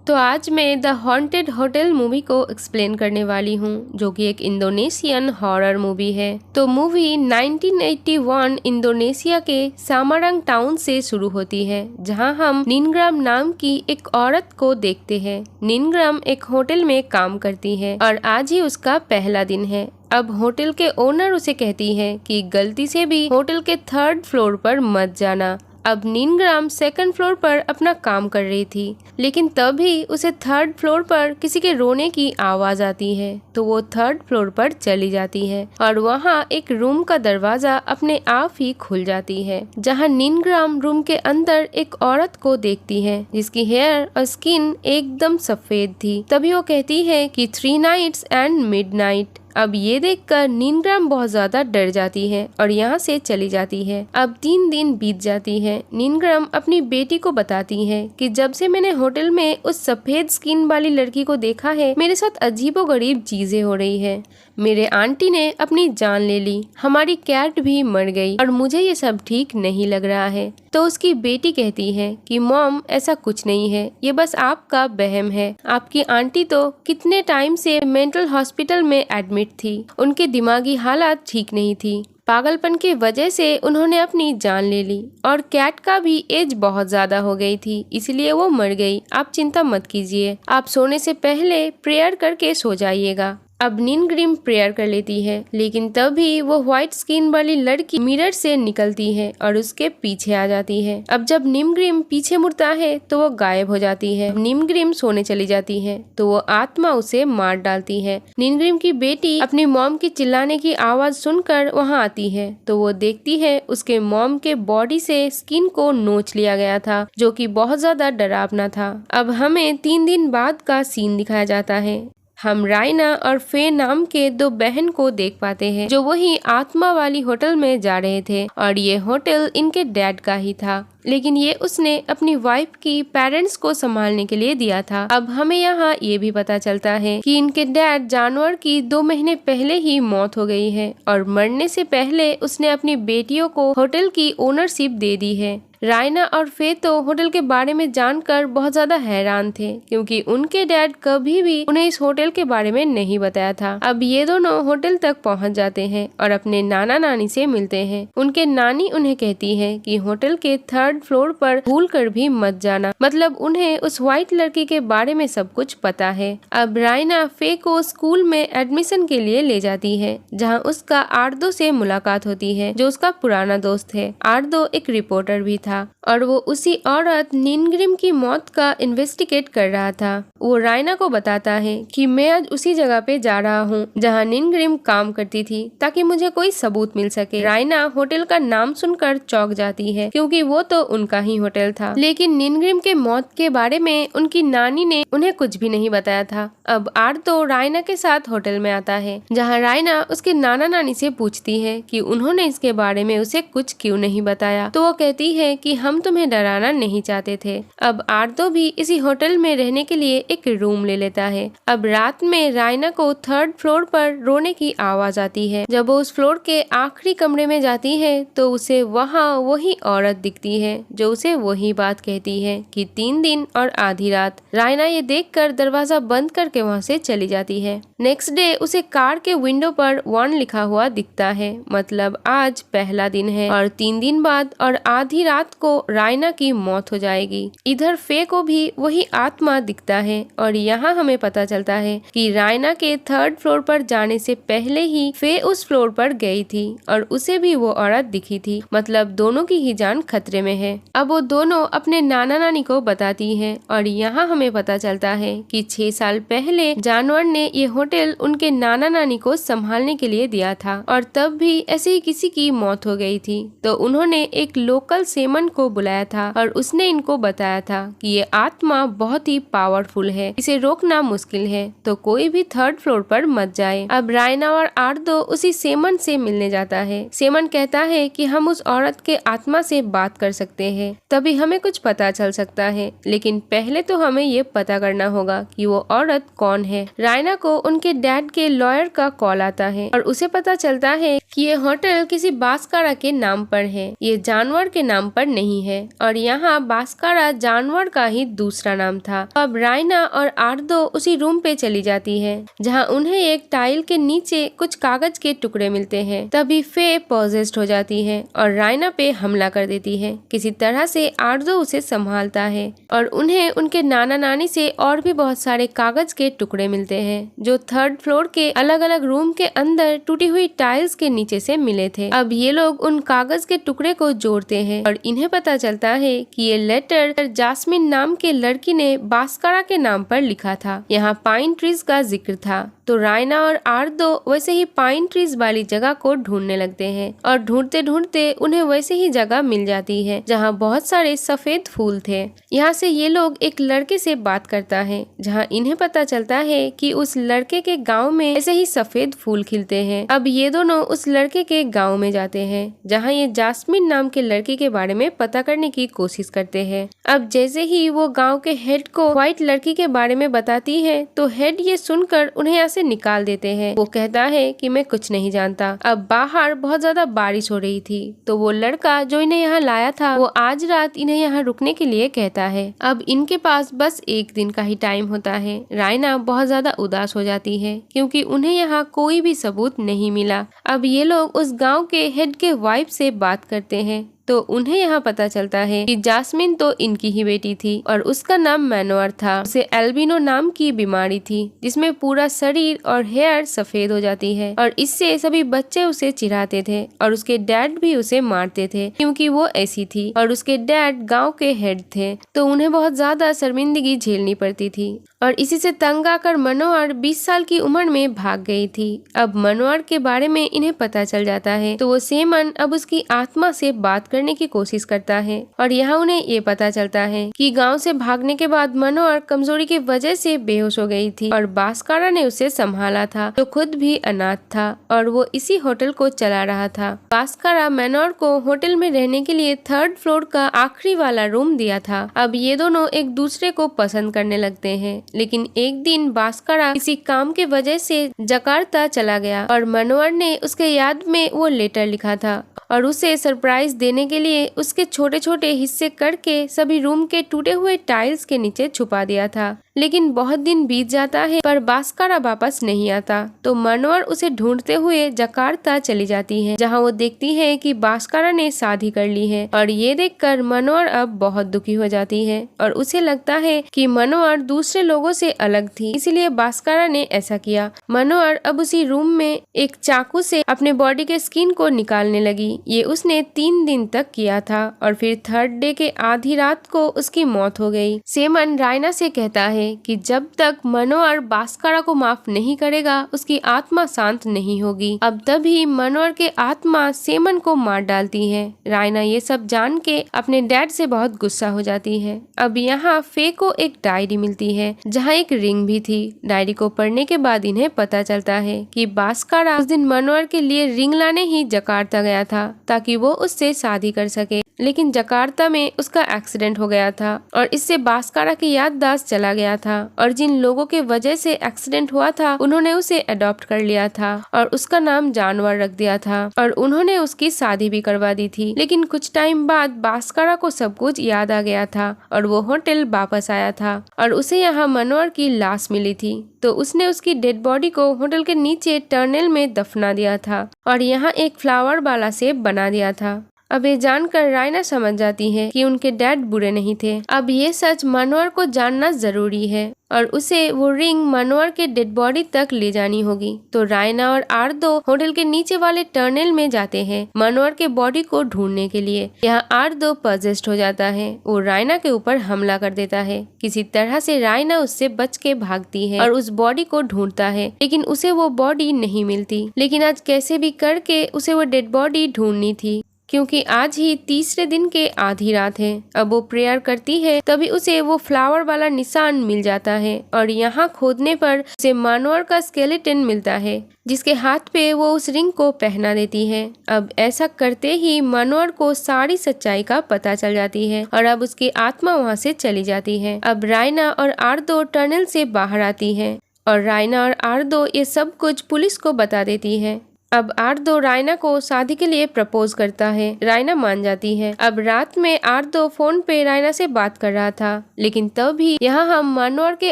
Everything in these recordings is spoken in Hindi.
तो आज मैं द हॉन्टेड होटल मूवी को एक्सप्लेन करने वाली हूँ, जो कि एक इंडोनेशियन हॉरर मूवी है। तो मूवी 1981 इंडोनेशिया के सामारंग टाउन से शुरू होती है, जहाँ हम निनग्राम नाम की एक औरत को देखते हैं। निनग्राम एक होटल में काम करती है और आज ही उसका पहला दिन है। अब होटल के ओनर उसे कहती है कि गलती से भी होटल के 3rd फ्लोर पर मत जाना। अब निनग्राम 2nd फ्लोर पर अपना काम कर रही थी, लेकिन तभी उसे 3rd फ्लोर पर किसी के रोने की आवाज आती है। तो वो 3rd फ्लोर पर चली जाती है और वहाँ एक रूम का दरवाजा अपने आप ही खुल जाती है, जहाँ निनग्राम रूम के अंदर एक औरत को देखती है जिसकी हेयर और स्किन एकदम सफेद थी। तभी वो कहती है कि 3 नाइट्स एंड मिडनाइट। अब ये देखकर निनग्राम बहुत ज्यादा डर जाती है और यहाँ से चली जाती है। अब 3 दिन बीत जाती है। निनग्राम अपनी बेटी को बताती है कि जब से मैंने होटल में उस सफेद स्किन वाली लड़की को देखा है, मेरे साथ अजीबोगरीब चीजें हो रही है। मेरे आंटी ने अपनी जान ले ली, हमारी कैट भी मर गई और मुझे ये सब ठीक नहीं लग रहा है। तो उसकी बेटी कहती है कि मॉम, ऐसा कुछ नहीं है, ये बस आपका वहम है। आपकी आंटी तो कितने टाइम से मेंटल हॉस्पिटल में एडमिट थी, उनके दिमागी हालात ठीक नहीं थी। पागलपन की वजह से उन्होंने अपनी जान ले ली और कैट का भी एज बहुत ज्यादा हो गई थी, इसलिए वो मर गई। आप चिंता मत कीजिए, आप सोने से पहले प्रेयर करके सो जाइएगा। अब निनग्राम प्रेयर कर लेती है, लेकिन तभी वो व्हाइट स्किन वाली लड़की मिरर से निकलती है और उसके पीछे आ जाती है। अब जब निनग्राम पीछे मुड़ता है तो वो गायब हो जाती है। निनग्राम सोने चली जाती है तो वो आत्मा उसे मार डालती है। निनग्राम की बेटी अपनी मॉम की चिल्लाने की आवाज सुनकर वहाँ आती है तो वो देखती है उसके मॉम के बॉडी से स्किन को नोच लिया गया था, जो कि बहुत ज्यादा डरावना था। अब हमें 3 दिन बाद का सीन दिखाया जाता है। हम रायना और फे नाम के 2 बहन को देख पाते हैं, जो वही आत्मा वाली होटल में जा रहे थे और ये होटल इनके डैड का ही था, लेकिन ये उसने अपनी वाइफ की पेरेंट्स को संभालने के लिए दिया था। अब हमें यहाँ ये भी पता चलता है कि इनके डैड जानवर की 2 महीने पहले ही मौत हो गई है और मरने से पहले उसने अपनी बेटियों को होटल की ओनरशिप दे दी है। रायना और फे तो होटल के बारे में जानकर बहुत ज्यादा हैरान थे, क्योंकि उनके डैड कभी भी उन्हें इस होटल के बारे में नहीं बताया था। अब ये दोनों होटल तक पहुंच जाते हैं और अपने नाना नानी से मिलते हैं। उनके नानी उन्हें कहती है कि होटल के 3rd फ्लोर पर भूल कर भी मत जाना, मतलब उन्हें उस व्हाइट लड़की के बारे में सब कुछ पता है। अब रायना फे को स्कूल में एडमिशन के लिए ले जाती है, जहाँ उसका आर्दो से मुलाकात होती है, जो उसका पुराना दोस्त है। आर्दो एक रिपोर्टर भी था और वो उसी औरत निनग्राम की मौत का इन्वेस्टिगेट कर रहा था। वो रायना को बताता है कि मैं आज उसी जगह पे जा रहा हूँ जहाँ निनग्राम काम करती थी, ताकि मुझे कोई सबूत मिल सके। रायना होटल का नाम सुनकर चौंक जाती है, क्योंकि वो तो उनका ही होटल था, लेकिन निनग्राम के मौत के बारे में उनकी नानी ने उन्हें कुछ भी नहीं बताया था। अब आर्दो रायना के साथ होटल में आता है, जहाँ रायना उसके नाना नानी से पूछती है कि उन्होंने इसके बारे में उसे कुछ क्यों नहीं बताया। तो वो कहती है कि हम तुम्हें डराना नहीं चाहते थे। अब आर्दो भी इसी होटल में रहने के लिए एक रूम ले लेता है। अब रात में रायना को 3rd फ्लोर पर रोने की आवाज आती है। जब वो उस फ्लोर के आखिरी कमरे में जाती है तो उसे वहाँ वही औरत दिखती है, जो उसे वही बात कहती है कि 3 दिन और आधी रात। रायना ये देखकर दरवाजा बंद करके वहाँ से चली जाती है। नेक्स्ट डे उसे कार के विंडो पर 1 लिखा हुआ दिखता है, मतलब आज पहला दिन है और 3 दिन बाद और आधी रात को रायना की मौत हो जाएगी। इधर फे को भी वही आत्मा दिखता है और यहाँ हमें पता चलता है कि रायना के 3rd फ्लोर पर जाने से पहले ही फे उस फ्लोर पर गई थी और उसे भी वो औरत दिखी थी, मतलब दोनों की ही जान खतरे में है। अब वो दोनों अपने नाना नानी को बताती है और यहाँ हमें पता चलता है कि 6 साल पहले जानवर ने ये होटल उनके नाना नानी को संभालने के लिए दिया था और तब भी ऐसे ही किसी की मौत हो गई थी। तो उन्होंने एक लोकल सेमन को बुलाया था और उसने इनको बताया था कि ये आत्मा बहुत ही पावरफुल है, इसे रोकना मुश्किल है, तो कोई भी 3rd फ्लोर पर मत जाए। अब रायना और आर्दो उसी सेमन से मिलने जाता है। सेमन कहता है कि हम उस औरत के आत्मा से बात कर सकते हैं, तभी हमें कुछ पता चल सकता है, लेकिन पहले तो हमें ये पता करना होगा कि वो औरत कौन है। रायना को उनके डैड के लॉयर का कॉल आता है और उसे पता चलता है कि ये होटल किसी बास्कारा के नाम पर है, ये जानवर के नाम पर नहीं है और यहाँ बास्कारा जानवर का ही दूसरा नाम था। अब रायना और आर्दो उसी रूम पे चली जाती है जहाँ उन्हें एक टाइल के नीचे कुछ कागज के टुकड़े मिलते हैं। तभी फे पॉजेस्ड हो जाती है और रायना पे हमला कर देती है। किसी तरह से आर्दो उसे संभालता है और उन्हें उनके नाना नानी से और भी बहुत सारे कागज के टुकड़े मिलते हैं जो 3rd फ्लोर के अलग अलग रूम के अंदर टूटी हुई टाइल्स के नीचे से मिले थे। अब ये लोग उन कागज के टुकड़े को जोड़ते हैं और इन्हें पता चलता है कि ये लेटर जास्मिन नाम के लड़की ने बास्कारा के नाम पर लिखा था। यहाँ पाइन ट्रीज का जिक्र था। तो रायना और आर्दो वैसे ही पाइन ट्रीज वाली जगह को ढूंढने लगते हैं और ढूंढते ढूंढते उन्हें वैसे ही जगह मिल जाती है जहाँ बहुत सारे सफेद फूल थे। यहाँ से ये लोग एक लड़के से बात करता है जहाँ इन्हें पता चलता है कि उस लड़के के गांव में ऐसे ही सफेद फूल खिलते हैं। अब ये दोनों उस लड़के के गांव में जाते हैं जहाँ ये जास्मिन नाम के लड़के के बारे में पता करने की कोशिश करते हैं। अब जैसे ही वो गांव के हेड को व्हाइट लड़की के बारे में बताती है तो हेड ये सुनकर उन्हें यहाँ से निकाल देते हैं। वो कहता है कि मैं कुछ नहीं जानता। अब बाहर बहुत ज्यादा बारिश हो रही थी तो वो लड़का जो इन्हें यहाँ लाया था वो आज रात इन्हें यहाँ रुकने के लिए कहता है। अब इनके पास बस एक दिन का ही टाइम होता है। रायना बहुत ज्यादा उदास हो जाती है क्योंकि उन्हें यहाँ कोई भी सबूत नहीं मिला। अब ये लोग उस गांव के हेड के वाइफ से बात करते हैं तो उन्हें यहाँ पता चलता है कि जास्मिन तो इनकी ही बेटी थी और उसका नाम मैनोअर था। उसे एल्बिनो नाम की बीमारी थी जिसमें पूरा शरीर और हेयर सफेद हो जाती है और इससे सभी बच्चे उसे चिढ़ाते थे और उसके डैड भी उसे मारते थे क्योंकि वो ऐसी थी और उसके डैड गांव के हेड थे तो उन्हें बहुत ज्यादा शर्मिंदगी झेलनी पड़ती थी और इसी से तंग आकर मनोहर 20 साल की उम्र में भाग गई थी। अब मनोहर के बारे में इन्हें पता चल जाता है तो वो सेमन अब उसकी आत्मा से बात करने की कोशिश करता है और यहाँ उन्हें ये पता चलता है कि गांव से भागने के बाद मनोहर कमजोरी की वजह से बेहोश हो गई थी और बास्कारा ने उसे संभाला था जो खुद भी अनाथ था और वो इसी होटल को चला रहा था। बास्कारा मनोहर को होटल में रहने के लिए 3rd फ्लोर का आखिरी वाला रूम दिया था। अब ये दोनों एक दूसरे को पसंद करने लगते हैं लेकिन एक दिन बास्कारा किसी काम के वजह से जकार्ता चला गया और मनोहर ने उसके याद में वो लेटर लिखा था और उसे सरप्राइज देने के लिए उसके छोटे छोटे हिस्से करके सभी रूम के टूटे हुए टाइल्स के नीचे छुपा दिया था। लेकिन बहुत दिन बीत जाता है पर बास्कारा वापस नहीं आता तो मनोहर उसे ढूंढते हुए जकार्ता चली जाती है जहां वो देखती है कि बास्कारा ने शादी कर ली है और ये देखकर मनोहर अब बहुत दुखी हो जाती है और उसे लगता है कि मनोहर दूसरे लोगों से अलग थी इसलिए बास्कारा ने ऐसा किया। मनोहर अब उसी रूम में एक चाकू से अपने बॉडी के स्किन को निकालने लगी। ये उसने 3 दिन तक किया था और फिर 3rd डे के आधी रात को उसकी मौत हो गई। सेमन रायना से कहता है कि जब तक मनोहर बास्कारा को माफ नहीं करेगा उसकी आत्मा शांत नहीं होगी। अब तभी मनोहर के आत्मा सेमन को मार डालती है। रायना ये सब जान के अपने डैड से बहुत गुस्सा हो जाती है। अब यहाँ फे को एक डायरी मिलती है जहाँ एक रिंग भी थी। डायरी को पढ़ने के बाद इन्हें पता चलता है कि बास्कारा उस दिन मनोहर के लिए रिंग लाने ही जकार्ता गया था ताकि वो उससे शादी कर सके, लेकिन जकार्ता में उसका एक्सीडेंट हो गया था और इससे बास्कारा की याददाश्त चला गया था और जिन लोगों के वजह से एक्सीडेंट हुआ था उन्होंने उसे अडॉप्ट कर लिया था और उसका नाम जानवर रख दिया था और उन्होंने उसकी शादी भी करवा दी थी। लेकिन कुछ टाइम बाद बास्कारा को सब कुछ याद आ गया था और वो होटल वापस आया था और उसे यहाँ मनोहर की लाश मिली थी तो उसने उसकी डेड बॉडी को होटल के नीचे टनल में दफना दिया था और यहाँ एक फ्लावर वाला सेब बना दिया था। अब ये जानकर रायना समझ जाती है कि उनके डैड बुरे नहीं थे। अब ये सच मनोहर को जानना जरूरी है और उसे वो रिंग मनोहर के डेड बॉडी तक ले जानी होगी। तो रायना और आर्दो होटल के नीचे वाले टनल में जाते हैं मनोहर के बॉडी को ढूंढने के लिए। यहाँ आर्दो पजेस्ड हो जाता है। वो रायना के ऊपर हमला कर देता है। किसी तरह से रायना उससे बच के भागती है और उस बॉडी को ढूंढता है लेकिन उसे वो बॉडी नहीं मिलती। लेकिन आज कैसे भी करके उसे वो डेड बॉडी ढूंढनी थी क्योंकि आज ही तीसरे दिन के आधी रात है। अब वो प्रेयर करती है तभी उसे वो फ्लावर वाला निशान मिल जाता है और यहाँ खोदने पर उसे मनोहर का स्केलेटन मिलता है जिसके हाथ पे वो उस रिंग को पहना देती है। अब ऐसा करते ही मनोहर को सारी सच्चाई का पता चल जाती है और अब उसकी आत्मा वहाँ से चली जाती है। अब रायना और आर्दो टनल से बाहर आती है और रायना और आर्दो ये सब कुछ पुलिस को बता देती है। अब आर्दो रायना को शादी के लिए प्रपोज करता है। रायना मान जाती है। अब रात में आर्दो फोन पे रायना से बात कर रहा था, लेकिन तभी यहाँ हम मनोहर के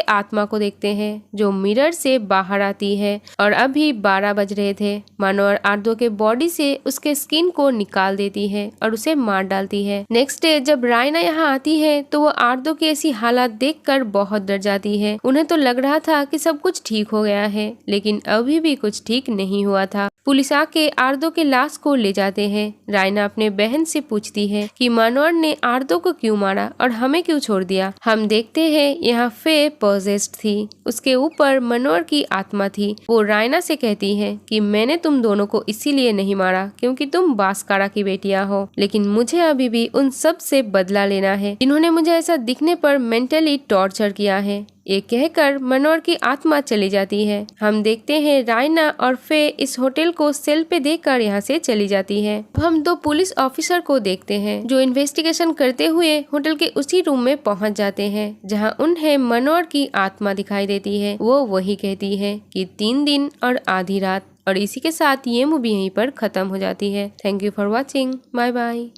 आत्मा को देखते हैं जो मिरर से बाहर आती है और अभी 12 बज रहे थे। मनोहर आर्दो के बॉडी से उसके स्किन को निकाल देती है और उसे मार डालती है। नेक्स्ट डे जब रायना यहाँ आती है तो वो आर्दो की ऐसी हालत देखकर बहुत डर जाती है। उन्हें तो लग रहा था कि सब कुछ ठीक हो गया है, लेकिन अभी भी कुछ ठीक नहीं हुआ था। पुलिस आके आर्दो के लाश को ले जाते हैं। रायना अपने बहन से पूछती है कि मनोहर ने आर्दो को क्यों मारा और हमें क्यों छोड़ दिया। हम देखते हैं यहाँ फे पॉजेस्ड थी, उसके ऊपर मनोहर की आत्मा थी। वो रायना से कहती है कि मैंने तुम दोनों को इसीलिए नहीं मारा क्योंकि तुम बास्कारा की बेटियां हो, लेकिन मुझे अभी भी उन सब से बदला लेना है जिन्होंने मुझे ऐसा दिखने पर मेंटली टॉर्चर किया है। ये कहकर मनोहर की आत्मा चली जाती है। हम देखते हैं रायना और फे इस होटल को सेल पे देकर यहाँ से चली जाती है। अब हम 2 पुलिस ऑफिसर को देखते हैं जो इन्वेस्टिगेशन करते हुए होटल के उसी रूम में पहुंच जाते हैं जहां उन्हें मनोहर की आत्मा दिखाई देती है। वो वही कहती है कि 3 दिन और आधी रात। और इसी के साथ ये मूवी यहीं पर खत्म हो जाती है। Thank you for watching. Bye bye.